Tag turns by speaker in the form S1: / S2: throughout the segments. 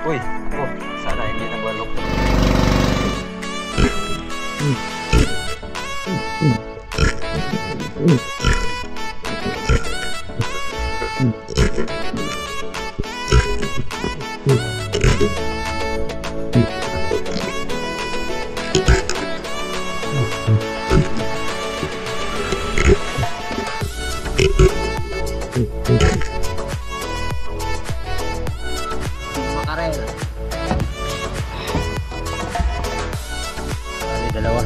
S1: Uy, oh, sana hindi nagwalok.
S2: Makarel. Kali dalawa.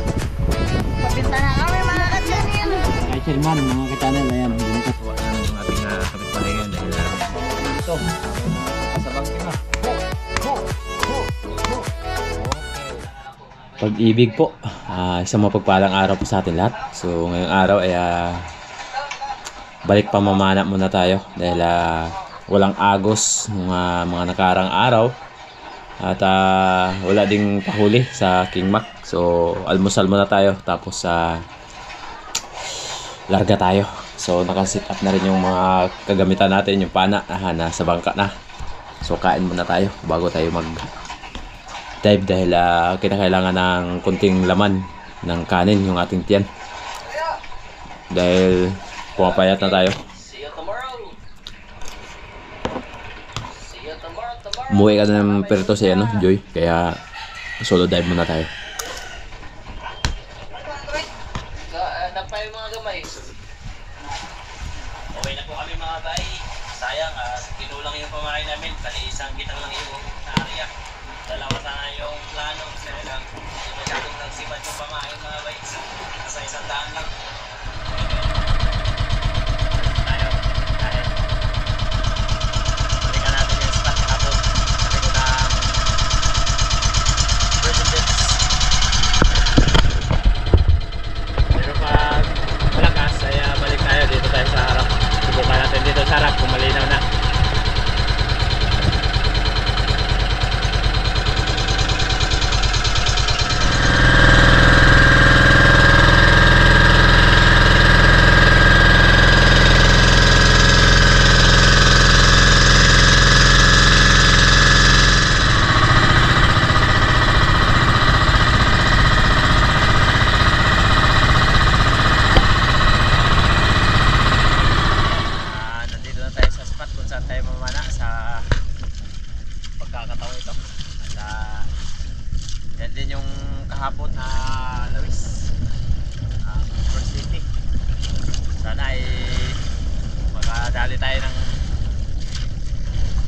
S3: Pabinta na kami mga ka-channel.
S2: Kay Sherman, mga ka-channel, ayan. Binta po ang ating kapitbahay ngayon dahil ito. Sa bangkin na. Pag-ibig po. Isang mapagpalang araw po sa atin lahat. So ngayong araw ay balik pamamana muna tayo dahil walang agos ng mga nakarang araw at wala ding pahuli sa King Mac. So almusal muna tayo tapos larga tayo. So nakasit up na rin yung mga kagamitan natin, yung pana nasa bangka na. So kain muna tayo bago tayo mag dive dahil kinakailangan ng kunting laman ng kanin yung ating tiyan dahil pumapayat na tayo. Umuwi ka na ng perito si Joy, kaya solo dive muna tayo.
S4: Nagpayo mga gamay. Okay na po kami mga bay. Sayang, kinulang yung pamahay namin. Kali isang kitang lang yung area. Dalawa sana yung plano. Kasi lang, hindi masyadong nagsipat yung pamahay mga bay. Sa isang daan lang. Tayo, kahit balikan natin yung spot kapos. Sabi ko na Virgin Beach. Pero pag malakas ay balik tayo dito tayo sa harap. Subukan natin dito sa harap kung malinaw na. Yan din yung kahapon na Lewis First City. Sana ay makadali tayo ng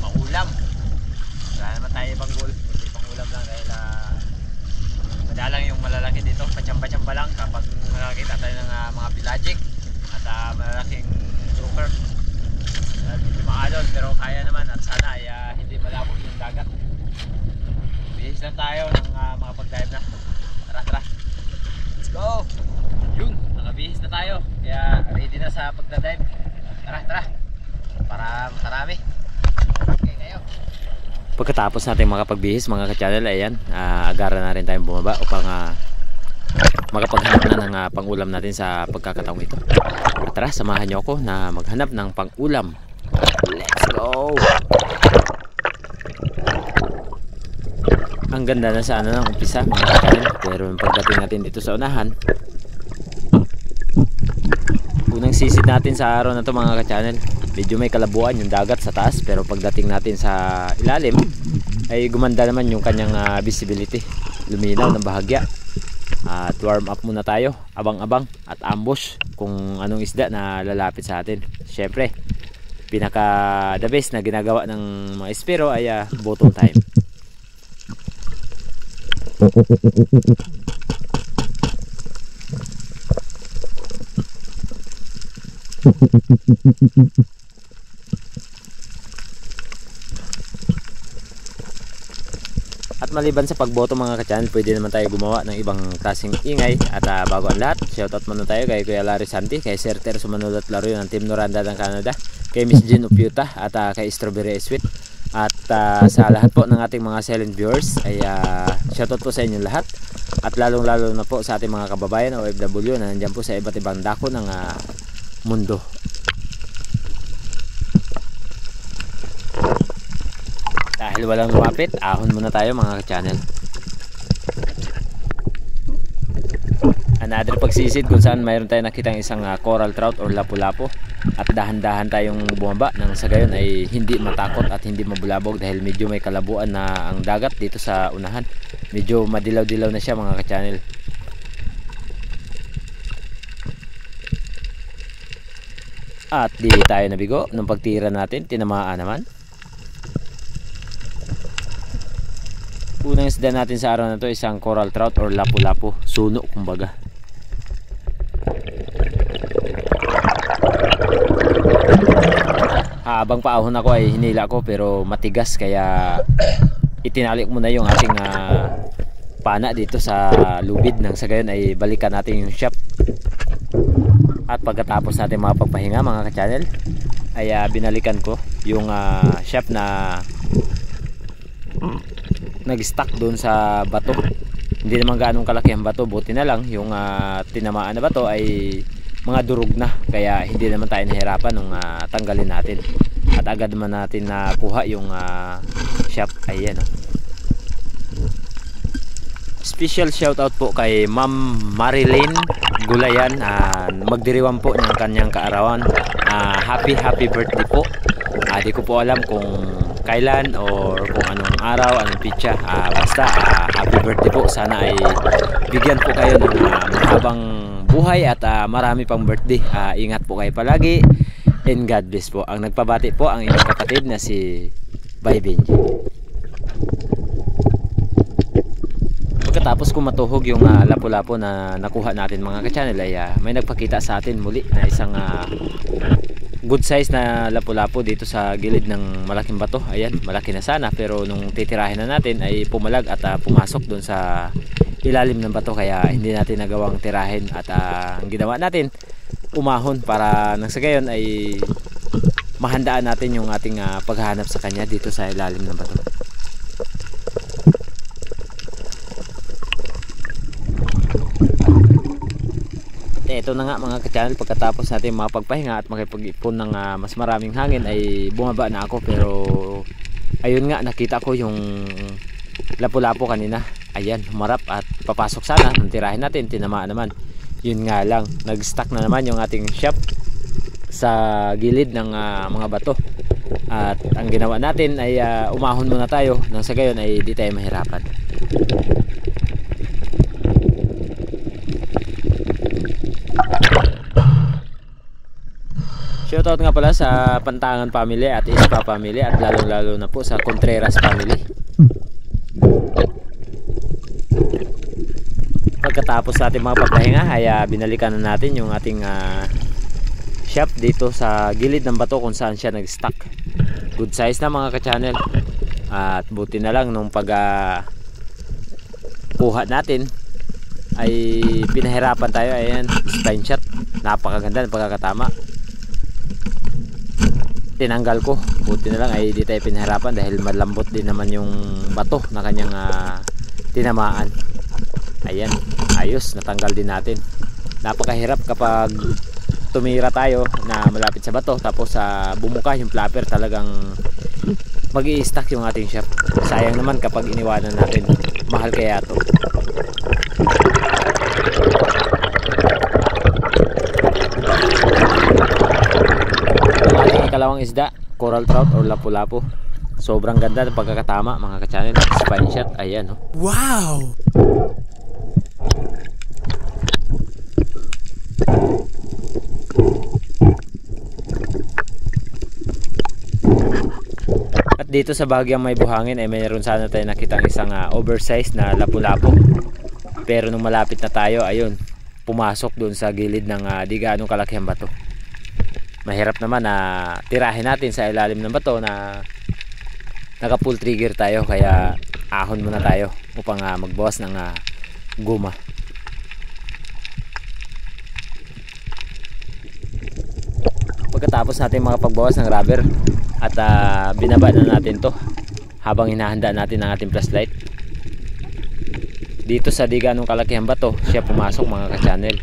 S4: pangulam. Wala naman tayo ibang goal, hindi pangulam lang dahil madalang yung malalaki dito, pachamba-chamba lang kapag nakakita tayo ng mga pelagic at malalaking joker. Hindi maalon pero kaya naman at sana ay hindi malabo yung dagat. Bihis lang tayo ng mga pag-dive na. Tara, tara. Let's go! Yun, nakabihis na tayo. Kaya ready na sa pagda-dive. Tara, tara. Para makarami. Okay kayo.
S2: Pagkatapos natin makapagbihis mga ka-channel, ayan, agaran na rin tayong bumaba upang makapaghanap na ng pang-ulam natin sa pagkakataong ito. Tara, samahan nyo ako na maghanap ng pang-ulam. Let's go! Ang ganda na sa ng umpisa mga ka-channel, pero pagdating natin dito sa unahan, unang sisid natin sa araw na to mga ka-channel, medyo may kalabuan yung dagat sa taas, pero pagdating natin sa ilalim ay gumanda naman yung kanyang visibility, luminaw ng bahagya. At warm up muna tayo, abang-abang at ambush kung anong isda na lalapit sa atin. Syempre, pinaka the best na ginagawa ng mga espero ay bottom time. At maliban sa pagboto mga ka-channel, pwede naman tayo gumawa ng ibang klaseng ingay. At bago ang lahat, shoutout muna tayo kay Kuya Larry Santi, kay Sir Terso Manolo at Laruyo ng Team Noranda ng Canada, kay Miss Jean Upiuta at kay Strawberry Sweet. At sa lahat po ng ating mga silent viewers ay shoutout po sa inyo lahat. At lalong lalo na po sa ating mga kababayan OFW na nandyan po sa iba't ibang dako ng mundo. Dahil walang lumapit, ahon muna tayo mga ka-channel. Another pagsisid kung saan mayroon tayong nakitang isang coral trout or lapu-lapu. At dahan-dahan tayong bumaba nang sa gayon ay hindi matakot at hindi mabulabog dahil medyo may kalabuan na ang dagat dito sa unahan. Medyo madilaw-dilaw na siya mga ka-channel. At di tayo nabigo nung pagtira natin, tinamaan naman. Unang isda natin sa araw na to isang coral trout or lapu-lapu, suno kumbaga. Habang paahon ako ay hinila ko pero matigas kaya itinali ko muna yung ating pana dito sa lubid nang sa gayon ay balikan natin yung shop. At pagkatapos natin mga pagpahinga mga ka-channel ay binalikan ko yung shop na nag-stuck doon sa bato. Hindi naman ganong kalaki ang bato, buti na lang yung tinamaan na bato ay mga durog na kaya hindi naman tayo nahirapan nung tanggalin natin. At agad naman natin nakuha yung shop. Ayan oh. Special shoutout po kay Ma'am Marilyn Gulayan. Magdiriwang po ng kanyang kaarawan. Happy birthday po. Di ko po alam kung kailan or kung anong araw, anong pitsa. Basta happy birthday po. Sana ay bigyan po kayo ng mahabang buhay at marami pang birthday. Ingat po kayo palagi and God bless po. Ang nagpabati po ang inyong kapatid na si Bay Benji. Pagkatapos ko matuhog yung lapu-lapu na nakuha natin mga ka-channel ay may nagpakita sa atin muli na isang good size na lapu-lapu dito sa gilid ng malaking bato. Ayan, malaki na sana pero nung titirahin na natin ay pumalag at pumasok doon sa ilalim ng bato kaya hindi natin nagawang tirahin at ang ginawa natin umahon para nang sa gayon ay mahandaan natin yung ating paghahanap sa kanya dito sa ilalim ng bato. Ito na nga mga ka-channel, pagkatapos natin mapagpahinga at makipag-ipon ng mas maraming hangin ay bumaba na ako pero ayun nga nakita ko yung lapu-lapu kanina. Ayan, humarap at papasok sana nung tirahin natin, tinamaan naman. Yun nga lang, nag-stuck na naman yung ating shop sa gilid ng mga bato. At ang ginawa natin ay umahon muna tayo nang sa gayon ay di tayo mahirapan. Shoutout nga pala sa Pantangan family at Ispa family at lalong-lalo na po sa Contreras family. Pagkatapos sa ating mga pagpahinga ay binalikan na natin yung ating shop dito sa gilid ng bato kung saan siya nag-stuck. Good size na mga ka-channel. At buti na lang nung kuha natin ay pinahirapan tayo. Ayan, spine shot. Napakaganda ng pagkakatama. Tinanggal ko, buti na lang ay di tayo pinahirapan dahil malambot din naman yung bato na kanyang tinamaan. Ayan, ayos, natanggal din natin. Napakahirap kapag tumira tayo na malapit sa bato tapos bumuka yung flapper, talagang mag-i-stuck yung ating shop. Sayang naman kapag iniwanan natin, mahal kaya to. Ikalawang isda, coral trout or lapu-lapu. Sobrang ganda ng pagkakatama mga ka-channel. Spine shot, ayan oh. Wow! At dito sa bahagyang may buhangin ay mayroon sana tayo nakitang isang oversized na lapu-lapu. Pero nung malapit na tayo, ayun, pumasok doon sa gilid ng di gaanong kalaki ang bato. Mahirap naman na tirahin natin sa ilalim ng bato na naka full trigger tayo kaya ahon muna tayo upang magbawas ng guma. Pagkatapos natin makapagbawas ng rubber at binaba na natin to habang hinahanda natin ang ating flashlight. Dito sa di ganong kalakihan bato siya pumasok mga ka-channel.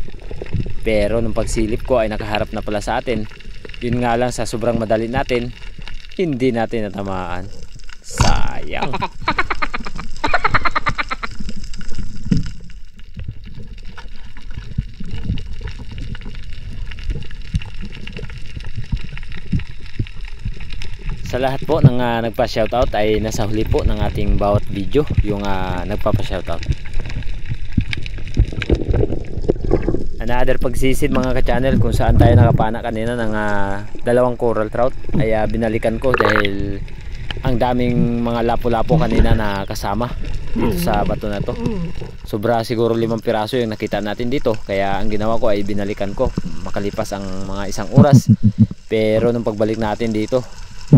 S2: Pero nung pagsilip ko ay nakaharap na pala sa atin. Yun nga lang sa sobrang madali natin, hindi natin natamaan. Sayang. Sayang. Sa lahat po ng nagpa-shoutout ay nasa huli po ng ating bawat video yung nagpapa-shoutout. Another pagsisid mga ka-channel kung saan tayo nakapana kanina ng dalawang coral trout ay binalikan ko dahil ang daming mga lapu-lapo kanina na kasama dito sa bato na to. Sobra siguro 5 piraso yung nakita natin dito, kaya ang ginawa ko ay binalikan ko makalipas ang mga 1 oras. Pero nung pagbalik natin dito,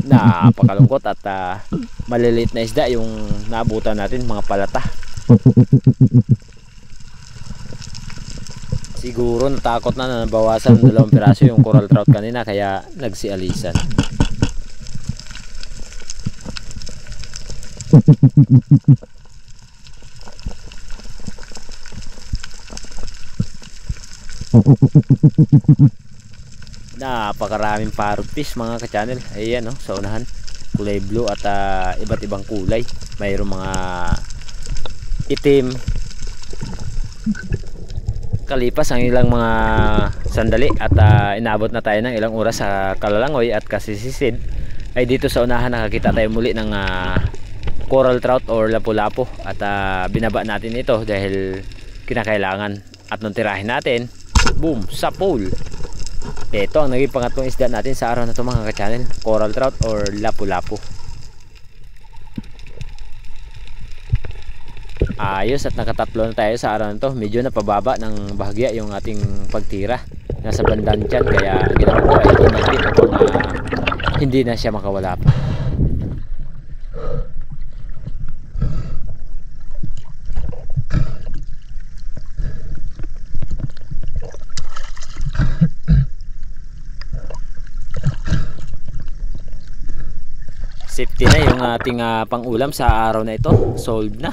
S2: napakalungkot at maliliit na isda yung naabutan natin, mga palata. Siguro natakot na nabawasan 2 piraso yung coral trout kanina, kaya nagsialisan. Napakaraming parrot fish mga ka-channel. Ayan sa unahan, kulay blue at iba't ibang kulay. Mayroong mga itim. Kalipas ang ilang mga sandali at inabot na tayo ng ilang oras sa Kalalangoy at Kasisisid, ay dito sa unahan nakakita tayo muli ng coral trout or lapu-lapu at binaba natin ito dahil kinakailangan. At nung tirahin natin, boom, sa pool. Ito ang naging pangatlong isda natin sa araw na ito mga ka-channel, coral trout or lapu-lapu. Ayos, at nakatatlo na tayo sa araw na ito. Medyo napababa ng bahagya yung ating pagtira, nasa bandang tiyan, kaya ginawa ko ay tumagpit upang hindi na siya makawala pa. Safety na yung ating pang-ulam sa araw na ito. Solved na.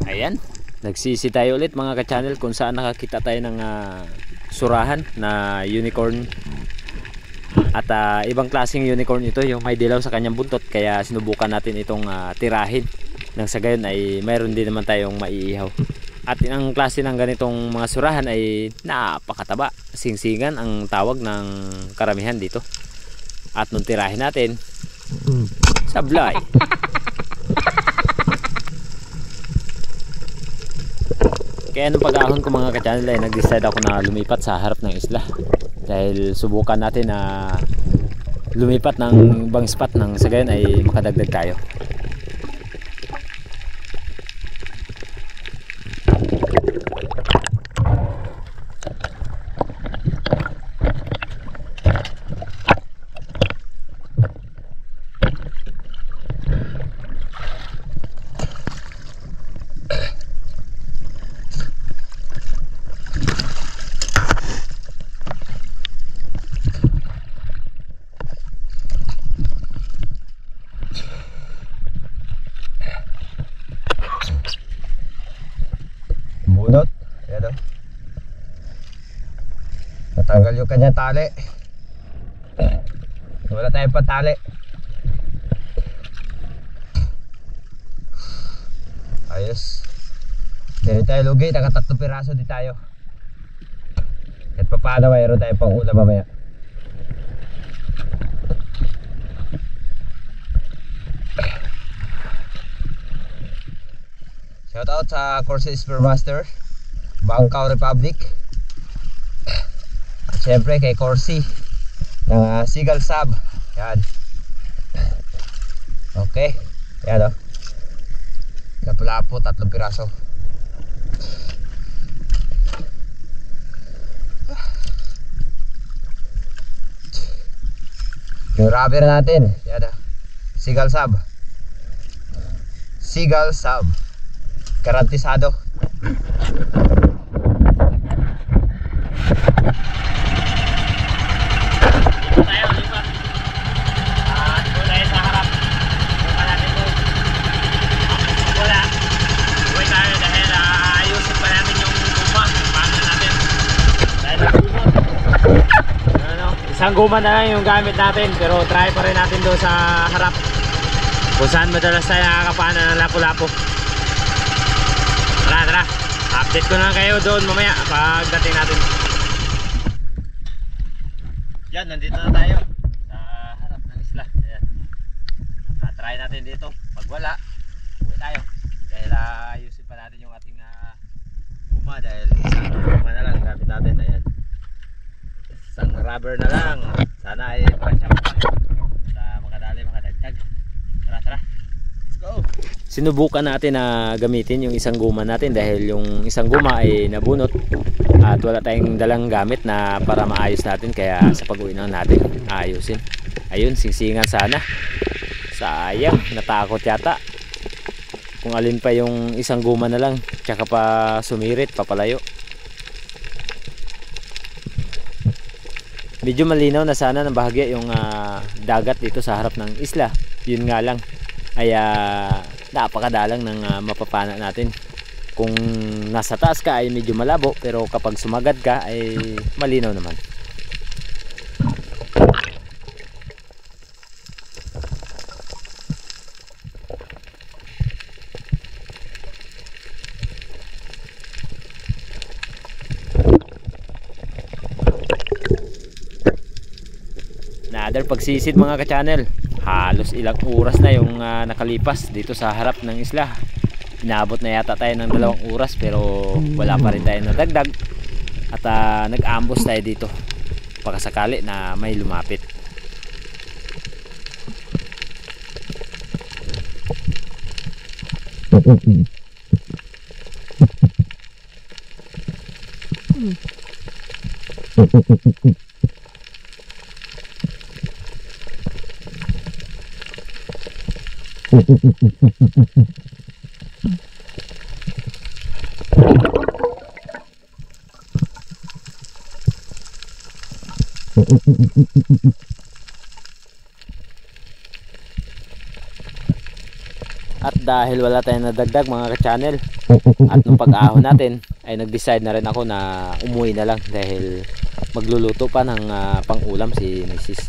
S2: Ayan, nagsisi tayo ulit mga ka-channel kung saan nakakita tayo ng surahan na unicorn. At ibang klaseng unicorn ito, yung may dilaw sa kanyang buntot, kaya sinubukan natin itong tirahin. Nang sa gayon ay mayroon din naman tayong maiihaw. At ang klase ng ganitong mga surahan ay napakataba, singsingan ang tawag ng karamihan dito. At nung tirahin natin, sablay. Kaya nung pag-ahon ko mga ka-channel ay nag-decide ako na lumipat sa harap ng isla, dahil subukan natin na lumipat ng ibang spot nang sa gayon ay makadagdag tayo.
S1: Bunot. Ayan o. Natanggal yung kanyang tali. Wala tayong patali. Ayos. Hindi tayo lugi. Naka 3 piraso di tayo. At paano mayroon tayong pang ulam mamaya. Shoutout sa Corsi Spearmaster, Bangkao Republic. At syempre kay Corsi ng Seagull Sub. Yan. Okay. Yan o. Lapu-lapu, 3 piraso. Yung rubber natin, yan o. Seagull Sub. Seagull Sub. Garantisado.
S4: Tayo, lipat. Doon tayo sa harap. Buka natin doon. Wala. Buhay tayo dahil ayusin pa natin yung guma. Paano natin? Dahil nagumot. Ano, isang guma na lang yung gamit natin. Pero try pa rin natin doon sa harap. Kung saan madalas tayo nakakapana ng lapu-lapu. Tara, tara. Update ko na lang kayo doon mamaya pagdating natin. Yan, nandito na tayo sa harap ng isla. Ayan. Try natin dito. Pag wala, uwi tayo. Dahil ayusin pa natin yung ating guma. Dahil isang guma na lang gamit natin. Ayan. Isang rubber na lang. Sana ay pansyang pa. At makadali, makadagdag. Tara, tara. Let's go.
S2: Sinubukan natin na gamitin yung isang guma natin dahil yung isang guma ay nabunot at wala tayong dalang gamit na para maayos natin, kaya sa pag-uwi na natin ayusin. Ayun, singsingan sana. Sayang, natakot yata. Kung alin pa yung isang guma na lang, tsaka pa sumirit, papalayo. Medyo malinaw na sana ng bahagya yung dagat dito sa harap ng isla. Yun nga lang ay napakadalang ng mapapana natin. Kung nasa taas ka ay medyo malabo, pero kapag sumagad ka ay malinaw naman. Another pagsisid mga ka-channel. Halos ilang oras na yung nakalipas dito sa harap ng isla. Inabot na yata tayo ng 2 oras pero wala pa rin tayo nadagdag. At nag-ambush tayo dito pagkasakali na may lumapit. At dahil wala tayong nadagdag mga ka-channel, at nung pag-ahon natin ay nag-decide na rin ako na umuwi na lang dahil magluluto pa ng pang-ulam si Mrs.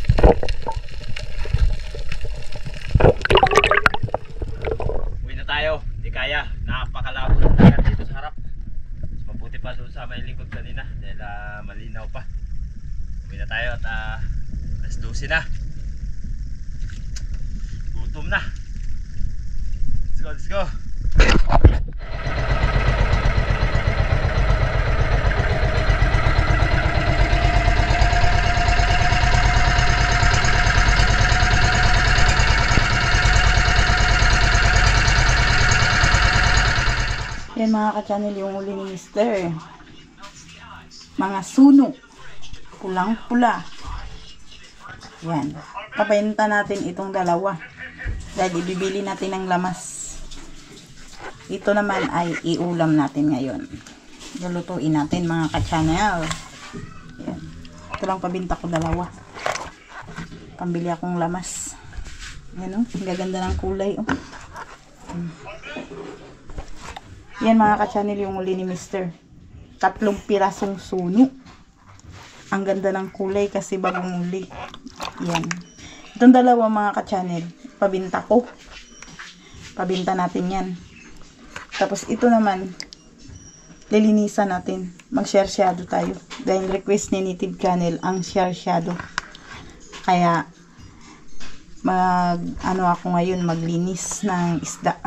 S4: Uwi na tayo, hindi kaya. Napakalabo ng dagat dito sa harap. Mas mabuti pa doon sa may likod kanina dahil malinaw pa. Uwi na tayo at alas 12 na. Gutom na. Let's go, let's go.
S3: Yan mga ka-channel, yung uli ni Mister. Mga suno. Pulang-pula. Yan. Papenta natin itong dalawa. Dahil ibibili natin ng lamas. Ito naman ay iulam natin ngayon. Lulutuin natin mga ka-channel. Yan. Ito lang pabinta ko dalawa. Pambili akong lamas. Yan o. Ang gaganda ng kulay o. Yan mga ka-channel, yung uli ni Mister. 3 pirasong suno. Ang ganda ng kulay kasi bagong uli. Yan. Itong dalawa mga ka-channel, pabinta ko. Pabinta natin yan. Tapos ito naman, lilinisan natin. Mag-share shadow tayo. Dahil request ni Native Channel ang share shadow. Kaya, ako ngayon, maglinis ng isda.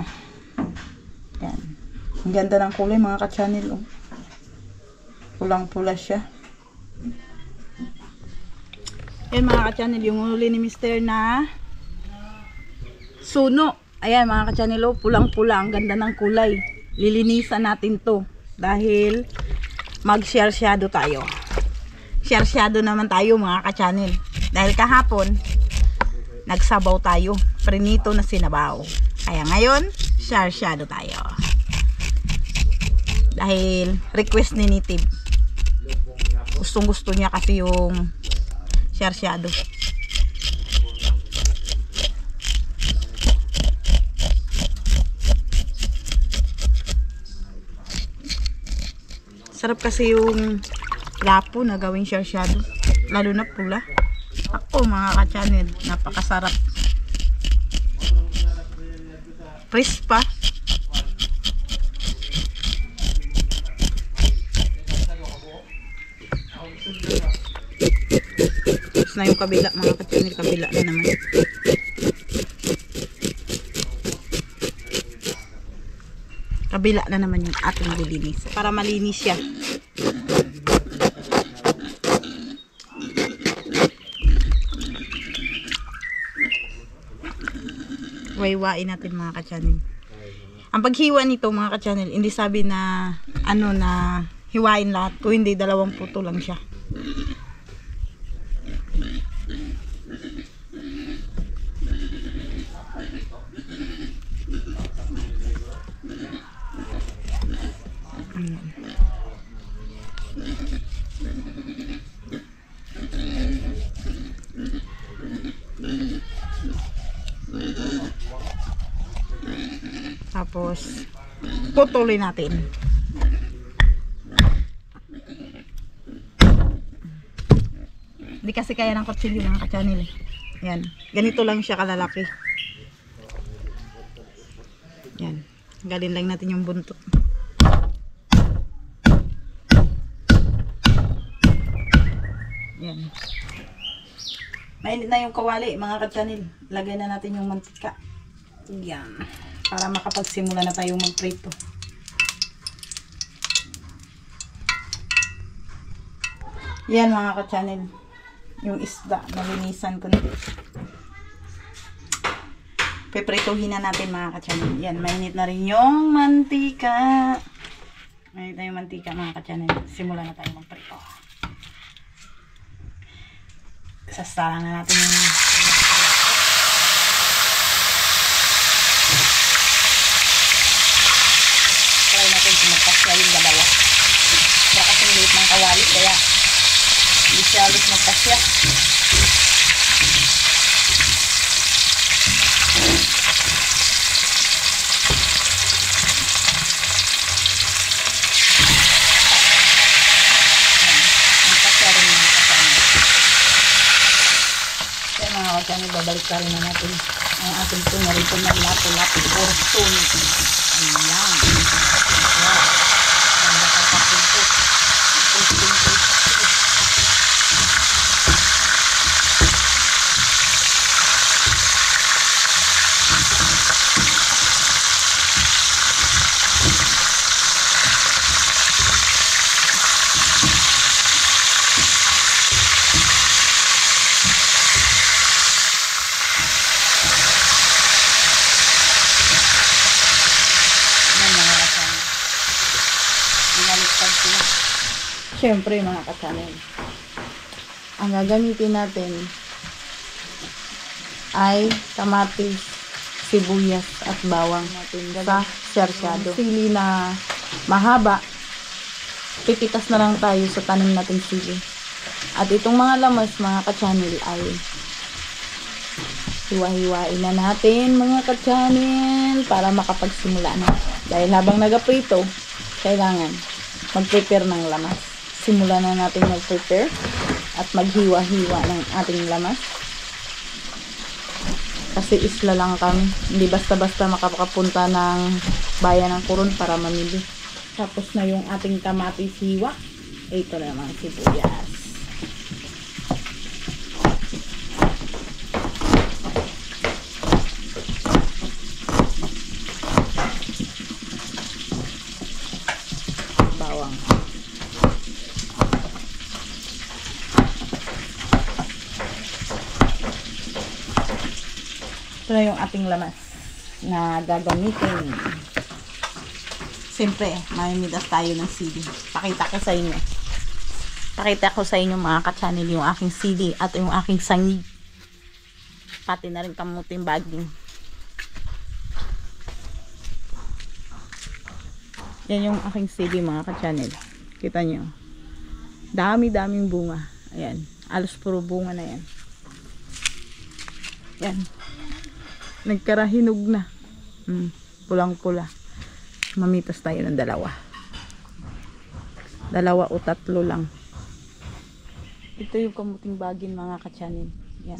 S3: Yan. Ang ganda ng kulay mga ka-channel. Oh. Pulang-pula siya. Ayan mga ka-channel, yung huli ni Mr. na suno. Ayan mga ka-channel, oh, pulang-pula. Ang ganda ng kulay. Lilinisan natin to. Dahil mag-share-shado tayo. Share-shado naman tayo mga ka-channel. Dahil kahapon, nagsabaw tayo. Prinito na sinabaw. Kaya ngayon, share-shado tayo. Dahil request ni Nitib. Gustong-gusto niya kasi yung share-shado. Sarap kasi yung lapo na gawing share-shado. Lalo na pula. Ako mga ka-channel, napakasarap. Crisp pa. Tapos na yung kabila mga ka-channel, kabila na naman. Kabila na naman yung ating lilinis. Para malinis siya. Waywain natin mga ka-channel. Ang paghiwa nito mga ka-channel, hindi sabi na ano na hiwain lahat. Kung hindi, 2 puto lang siya. Tapos putulin natin. Hindi kasi kaya ng kutsilyo mga ka-channel. Yan. Ganito lang siya kalalaki. Yan. Galin lang natin yung buntot. Yan. Mainit na yung kawali mga ka-channel. Lagay na natin yung mantika. Yan. Para makapagsimula na tayong magprito. Yan mga ka-channel. Yung isda, nalinisan ko na. Piprituhin na natin mga ka-channel. Yan, mainit na rin yung mantika. Mainit na yung mantika mga ka-channel. Simula na tayo magprito. Sasalang na natin yung try natin kung magpasya yung dalawa. Baka kasing liit ng kawali kaya hindi siya alis magpasya. Magpasya rin yung kasama. Kaya mga kasama, babalik ka rin na natin ang ating tunarito ng lapo-lapo or tuni. Ayan. Wow. Ganda ka kapulpo. Pusting. Siyempre mga ka-channel, ang gagamitin natin ay kamatis, sibuyas at bawang natin sa share-shado. Sili na mahaba, pipitas na lang tayo sa tanim natin sili. At itong mga lamas mga ka-channel ay hiwa-hiwain na natin mga ka-channel para makapagsimula na. Dahil habang nagaprito, kailangan mag-prepare ng lamas. Simulan na natin mag-prepare at maghiwa-hiwa ng ating lamas. Kasi isla lang kami. Hindi basta-basta makakapunta ng bayan ng Coron para mamili. Tapos na yung ating kamatis hiwa. Ito na naman sibuyas. Ito na yung ating lamas na gagamitin. Siyempre, mamimitas tayo ng CD. Pakita ko sa inyo. Pakita ko sa inyo mga ka-channel yung aking CD at yung aking sangig. Pati na rin kamuting baging. Yan yung aking CD mga ka-channel. Kita nyo. Dami-daming bunga. Ayan. Alos puro bunga na yan. Yan. Nagkarahinog na. Pulang-pula. Mamitas tayo ng 2. 2 o 3 lang. Ito yung kamuting bagin mga ka-channel. Yan.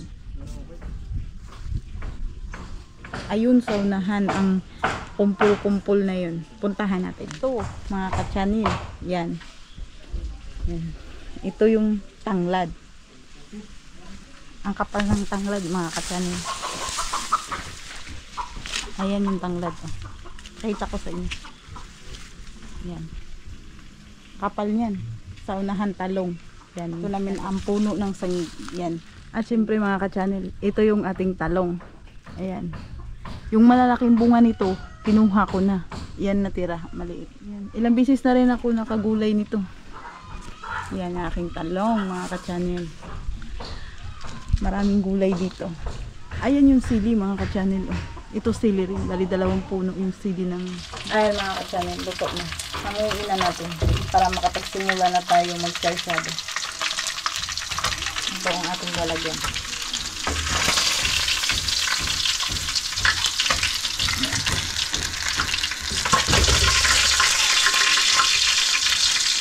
S3: Ayun sa unahan ang kumpul-kumpul na yun. Puntahan natin. Ito mga ka-channel. Yan. Yan. Ito yung tanglad. Ang kapal ng tanglad mga ka-channel. Ayan yung tanglad. Kahit ako sa inyo. Yan. Kapal niyan. Sa unahan talong. Yan. Ito namin ang puno ng sangig. Yan. At syempre mga ka-channel, ito yung ating talong. Ayan. Yung malalaking bunga nito, kinuha ko na. Yan natira, maliit. Yan. Ilang bisis na rin ako nakagulay nito. Yan ang aking talong mga ka-channel. Maraming gulay dito. Ayan yung sili mga ka-channel. Ito sili rin. Bali 2 puno yung sili ng... Ayan mga ka-channel, luto na. Hamuin na natin para makapagsimula na tayo mag-sarsado. Ito ang ating lalagyan.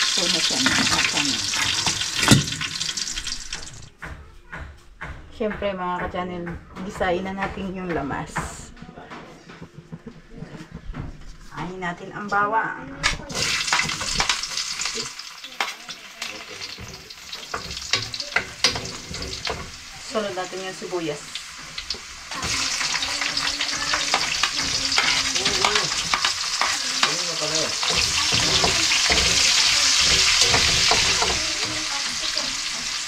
S3: Ito na siya mga ka-channel. Siyempre mga ka-channel, gisain na natin yung lamas. Ahin natin ang bawang. Sunod natin yung sibuyas.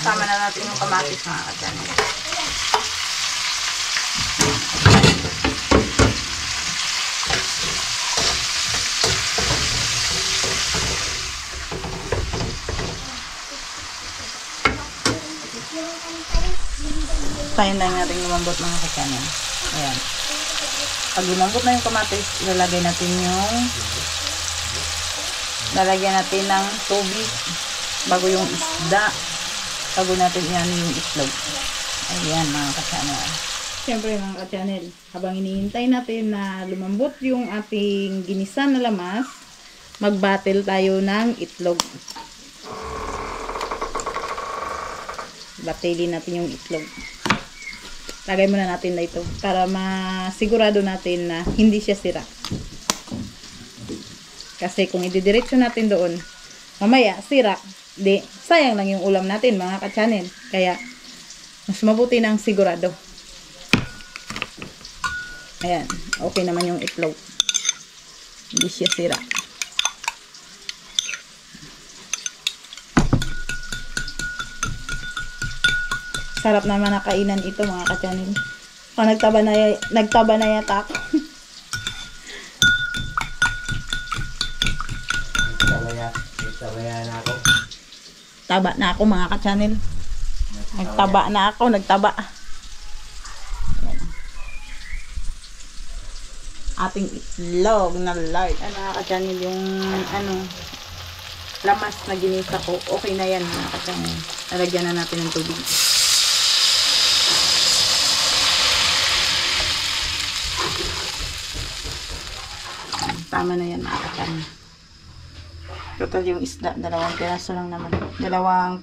S3: Sama na natin yung kamatis mga ka-channel. Tayo na natin lumambot mga ka-channel. Ayan. Pag lumambot na yung kamatis, ilalagay natin yung lalagyan natin ng tubig bago yung isda. Bago natin yan yung itlog. Ayan mga ka-channel. Siyempre mga ka-channel, habang hinihintay natin na lumambot yung ating ginisa na lamas, magbatil tayo ng itlog. Batilin natin yung itlog. Lagay muna natin na ito para masigurado natin na hindi siya sira. Kasi kung ididiretso natin doon, mamaya sira, di sayang lang yung ulam natin mga ka-channel. Kaya mas mabuti ng sigurado. Ayan, okay naman yung itlog. Hindi siya sira. Sarap naman na kainan ito mga ka-channel. Kung nagtaba na yata ako.
S4: Nagtabaya na ako.
S3: Taba na ako mga ka-channel. Nagtaba na ako, nagtaba. Ayan. Ating itlog na light. Mga ka-channel, yung lamas na ginisa ko, okay na yan mga ka-channel. Lalagyan na natin ng tubig. Tama na yan mga ka-channel. Total yung isda, 2 piraso lang naman. 2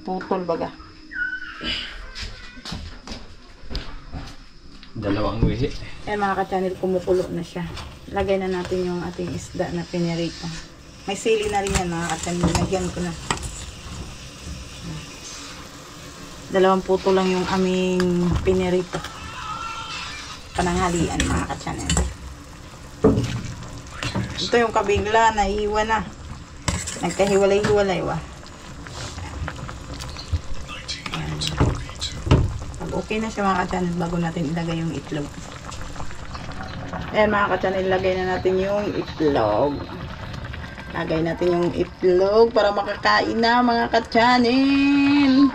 S3: putol baga.
S4: 2 wihi.
S3: Ayan mga ka-channel, kumukulo na siya. Lagay na natin yung ating isda na pinirito. May sili na rin yan mga ka-channel. Lagyan ko na. 2 puto lang yung aming pinirito. Pananghalian mga ka-channel. Ito yung kabigla, naiiwan na. Nagkahiwalay-hiwalay wa. Pag okay na siya mga ka-channel, bago natin ilagay yung itlog. Ayan mga ka-channel, lagay na natin yung itlog. Lagay natin yung itlog para makakain na mga ka-channel.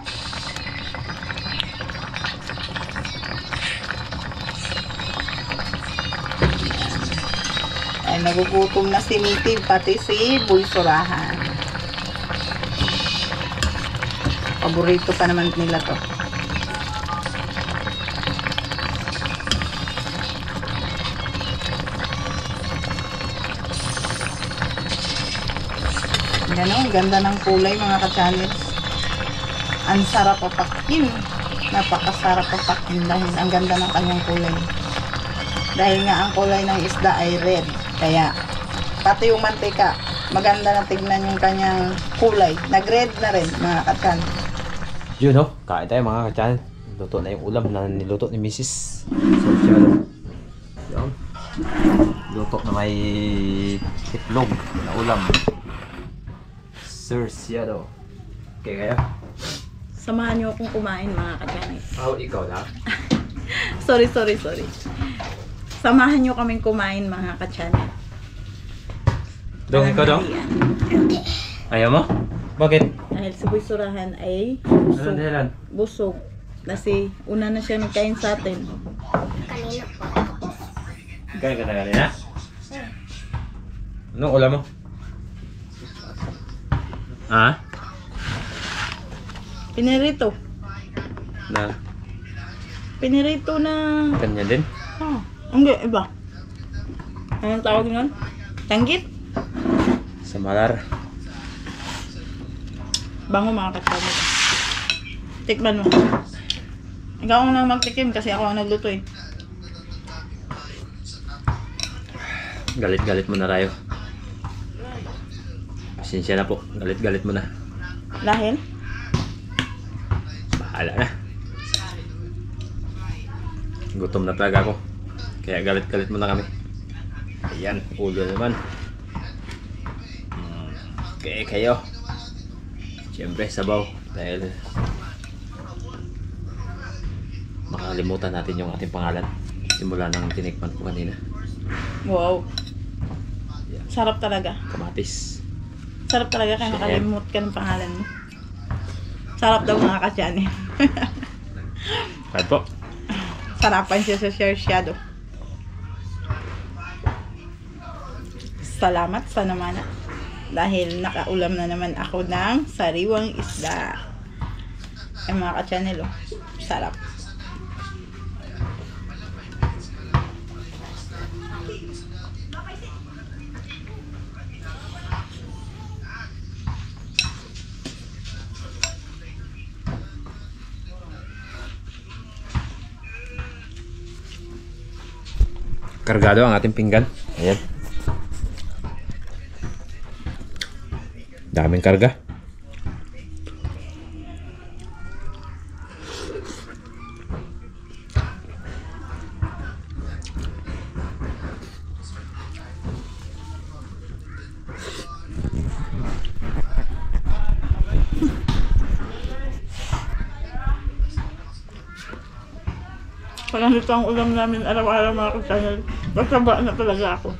S3: Ay, nagugutom na si Mitty, pati si Bulsurahan. Paborito pa naman nila to. Ganun, ganda ng kulay mga ka-channel. Ang sarap papakin. Napakasarap papakin dahil ang ganda ng kanyang kulay. Dahil nga ang kulay ng isda ay red. Kaya, pati yung mantika, maganda na tignan yung kanyang kulay. Nag-red na rin mga ka-channel.
S2: Yun oh, kain tayo mga ka-channel. Luto na yung ulam na niluto ni Mrs. Sorciado. Yan. Luto na may itlog na ulam. Sorciado. Okay kaya?
S3: Samahan niyo akong kumain mga ka-channel.
S2: Oh, ikaw na?
S3: Sorry. Samahan niyo kaming kumain mga ka-channel.
S2: Dong, ikaw dong? Ayaw mo? Bakit?
S3: Dahil si Bulsurahan ay
S2: Anong dahilan?
S3: busog. Kasi una na siya nagkain sa atin.
S2: Kain ka na kanina? Anong ulam mo? Ah?
S3: Pinirito.
S2: Na?
S3: Pinirito na...
S2: Kanya din?
S3: Oh, hindi, iba. Anong tawag nun? Tanggit?
S2: Sa malar.
S3: Bango mga ka-channel. Tikman mo. Ikaw ang nang magtikim kasi ako ang nagluto eh.
S2: Galit-galit mo na tayo. Pasensya na po. Galit-galit mo na.
S3: Dahil?
S2: Bahala na. Gutom na talaga ako. Kaya galit-galit mo na kami. Ayan, ulo naman. Okay, kayo. Siyempre, sabaw. Dahil makakalimutan natin yung ating pangalan. Simula nang tinikman ko kanina.
S3: Wow. Sarap talaga.
S2: Kamatis.
S3: Sarap talaga kaya nakalimut ka ng pangalan mo. Sarap daw mga ka-channel.
S2: Kahit po.
S3: Sarapan siya sa Sorciado. Salamat sa naman dahil nakaulam na naman ako ng sariwang isda. Ay mga ka-channel, oh. Sarap.
S2: Kargado ang ating pinggan. Ayan. Daming karga.
S3: Pag nandito ang ulam namin araw-araw mga ka-channel, mataba na talaga ako.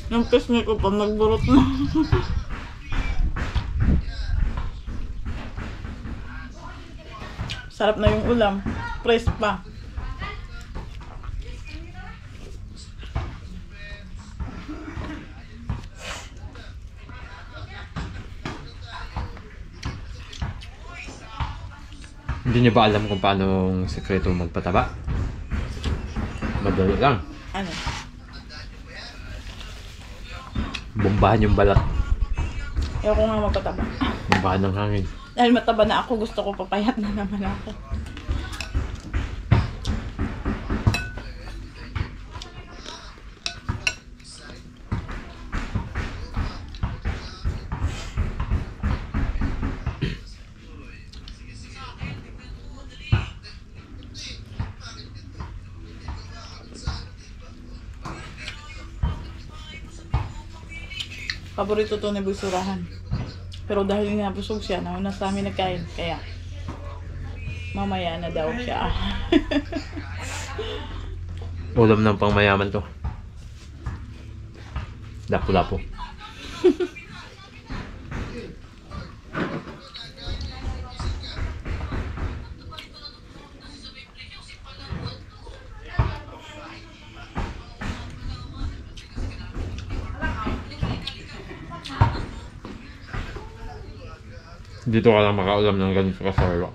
S3: Yung pisngi ko pa nagburot na. Sarap na yung ulam. Fresh pa.
S2: Hindi niyo ba alam kung paano ang sekreto magpataba? Madali lang.
S3: Ano?
S2: Bombahan yung balat.
S3: Ayoko nga magpataba.
S2: Bombahan ng hangin.
S3: Dahil mataba na ako, gusto ko papayat na naman ako. Paborito to ni Bulsurahan. Pero dahil nga busog siya, nauna sa amin nagkain. Kaya, mamaya na daw siya.
S2: Ulam ng pangmayaman to. Lapu-lapu. Dito ka lang makaulam ng ganito kasarwa.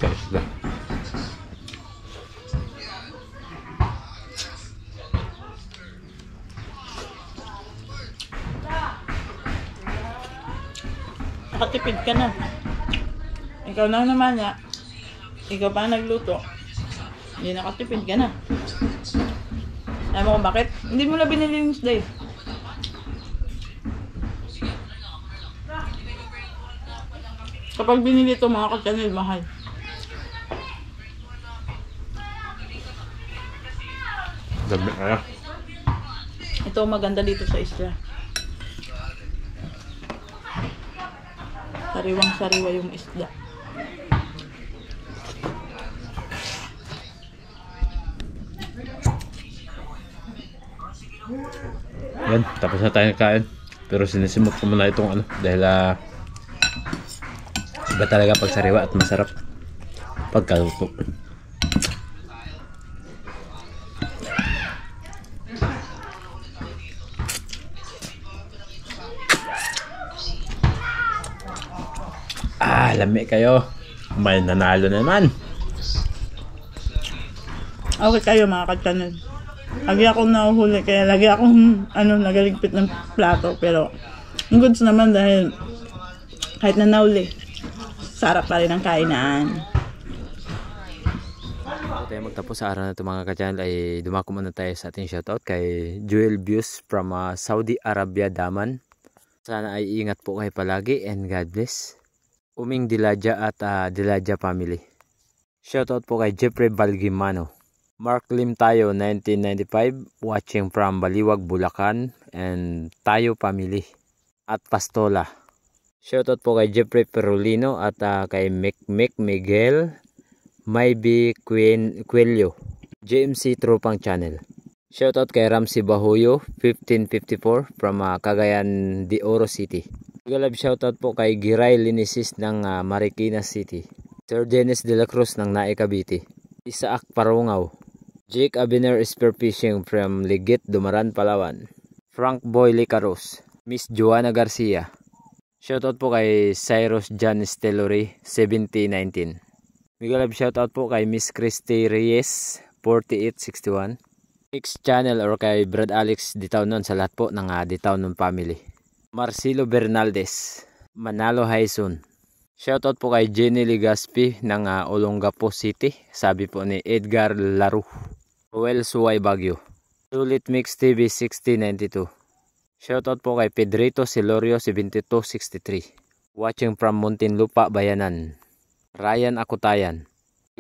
S2: Sa isla.
S3: Nakatipid ka na. Ikaw na naman ya. Ikaw pa nagluto. Hindi nakatipid ka na. Alam mo kung bakit? Hindi mo na binili yung isda eh. Kapag binili ito mga ka-channel, mahal.
S2: Dami kaya.
S3: Ito maganda dito sa isla. Sariwang-sariwa yung isda.
S2: Yan, tapos na tayo kain. Pero sinisimot ko muna itong ano. Dahil iba talaga pag sariwa at masarap pagkaluto. Lami kayo. May nanalo naman.
S3: Okay kayo mga ka-channel. Lagi akong nahuhuli kaya lagi akong nagaligpit ng plato. Pero ang goods naman dahil kahit na nahuli, sarap pa rin ang kainan.
S2: Bago tayo magtapos sa araw na ito mga ka-channel ay dumako muna tayo sa ating shoutout kay Joel Views from Saudi Arabia, Daman. Sana ay ingat po kayo palagi and God bless. Uming Diladja at Diladja family. Shoutout po kay Jeffrey Balgimano. Mark Lim tayo 1995 watching from Baliwag, Bulacan and Tayo family at Pastola. Shoutout po kay Jeffrey Perolino at kay Miguel Maybe Cuello JMC Tropang Channel. Shoutout kay Ramsey Bahoyo 1554 from Cagayan de Oro City. Galab shoutout po kay Giray Linisis ng Marikina City. Sir Dennis de la Cruz ng Nae Cavite. Isaac Parungaw. Jake Abiner Spearfishing from Ligit, Dumaran, Palawan. Frank Boy Licaros. Miss Joanna Garcia. Shoutout po kay Cyrus John Stellory 7019. Galab shoutout po kay Miss Christy Reyes 4861. X channel or kay Brad Alex Ditaunon sa lahat po ng Ditaunon family. Marcelo Bernaldez, Manalo Haison. Shoutout po kay Jenny Ligaspi ng Olongapo City. Sabi po ni Edgar Laru. Ruel Suway Baguio. Sulit Mix TV 6092. Shoutout po kay Pedrito Silorio 7263. Watching from Muntinlupa, Bayanan. Ryan Akutayan.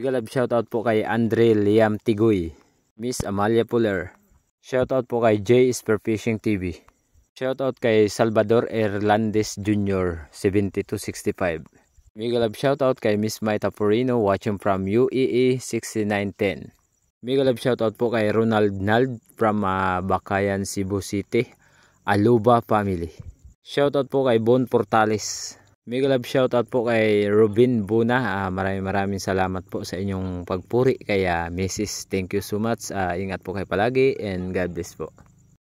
S2: Galab shoutout po kay Andre Liam Tigoy. Miss Amalia Puller. Shoutout po kay J Spearfishing TV. Shoutout kay Salvador Erlandes Jr. 7265. Mega love shoutout kay Miss Maita Porino watching from UEE 6910. Mega love shoutout po kay Ronald Nald from Bakayan, Cebu City, Aluba family. Shoutout po kay Bon Portales. Mega love shoutout po kay Robin Buna. Maraming salamat po sa inyong pagpuri. Kaya Mrs. Thank you so much. Ingat po kayo palagi and God bless po.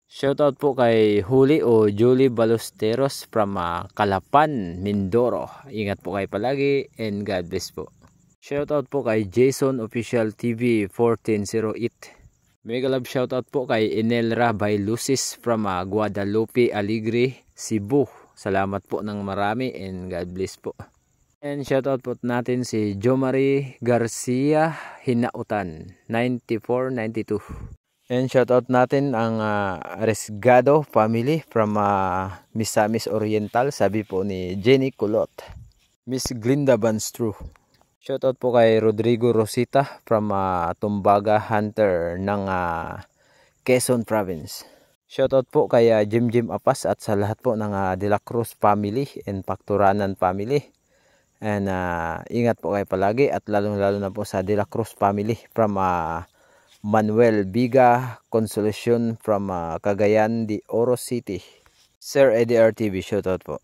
S2: Shoutout po kay Huli o Julie Balosteros from Calapan, Mindoro. Ingat po kayo palagi and God bless po. Shoutout po kay Jason Official TV 1408. Mega love shoutout po kay Inelra Bailusis from Guadalupe, Alegre, Cebu. Salamat po ng marami and God bless po. And shoutout po natin si Jomari Garcia Hinautan 9492. And shoutout natin ang Resgado family from Misamis Oriental. Sabi po ni Jenny Kulot. Miss Glinda Banstru. Shoutout po kay Rodrigo Rosita from Tumbaga Hunter ng Quezon Province. Shoutout po kay Jim Apas at sa lahat po ng De La Cruz family and Pacturanan family. And ingat po kayo palagi at lalong-lalo na po sa De La Cruz family from Manuel Biga Consolacion from Cagayan de Oro City. Sir Eddie RTV, shoutout po.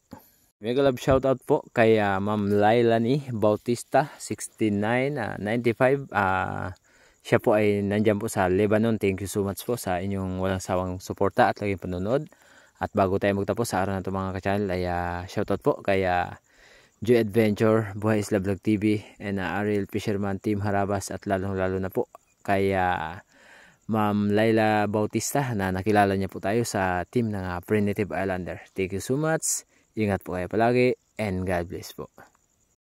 S2: Mega love shoutout po kay Ma'am Lailani Bautista 6995. Siya po ay nandyan po sa Lebanon. Thank you so much po sa inyong walang sawang suporta at laging panonood. At bago tayo magtapos sa araw na ito mga ka-channel ay shoutout po kay Joy Adventure, Buhay Isla Vlog TV, and Ariel Fisherman Team Harabas, at lalong lalo na po kay Ma'am Laila Bautista na nakilala niya po tayo sa team ng Primitive Islander. Thank you so much. Ingat po kayo palagi and God bless po.